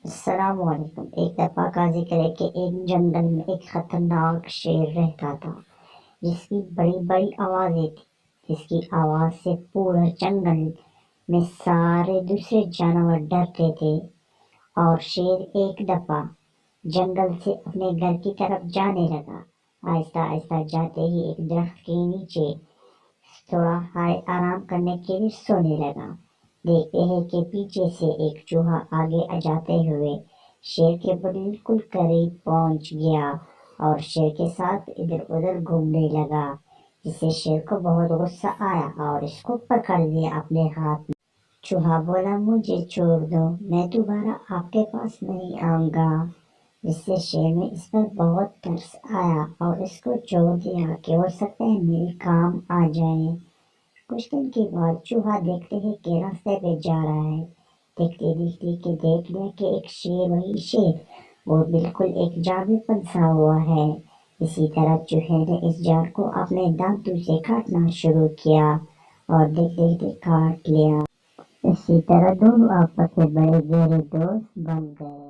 السلام علیکم۔ ایک دفعہ کا ذکر ہے کہ ایک جنگل میں ایک خطرناک شیر رہتا تھا جس کی بڑی بڑی آوازیں تھی، جس کی آواز سے پورا جنگل میں سارے دوسرے جانور ڈرتے تھے۔ اور شیر ایک دفعہ جنگل سے اپنے گھر کی طرف جانے لگا۔ آہستہ آہستہ جاتے ہی ایک درخت کے نیچے تھوڑا آرام کرنے کے لیے سونے لگا۔ دیکھتے ہیں کہ پیچھے سے ایک چوہا آگے جاتے ہوئے شیر کے بالکل قریب پہنچ گیا اور شیر کے ساتھ ادھر ادھر گھومنے لگا، جس سے شیر کو بہت غصہ آیا اور اس کو پکڑ لیا اپنے ہاتھ میں۔ چوہا بولا، مجھے چھوڑ دو، میں دوبارہ آپ کے پاس نہیں آؤں گا، جس سے شیر میں اس پر بہت ترس آیا اور اس کو چھوڑ دیا کہ ہو سکتا ہے میرے کام آ جائے۔ کچھ دن کے بعد چوہا دیکھتے ہیں کہ راستے پہ جا رہا ہے، دیکھتے دیکھتے کہ دیکھ لیا کہ ایک شیر، وہی شیر وہ بالکل ایک جال میں پھنسا ہوا ہے۔ اسی طرح چوہے نے اس جال کو اپنے دانتوں سے کاٹنا شروع کیا اور دیکھتے دیکھتے کاٹ لیا۔ اسی طرح دونوں آپس میں بڑے گہرے دوست بن گئے۔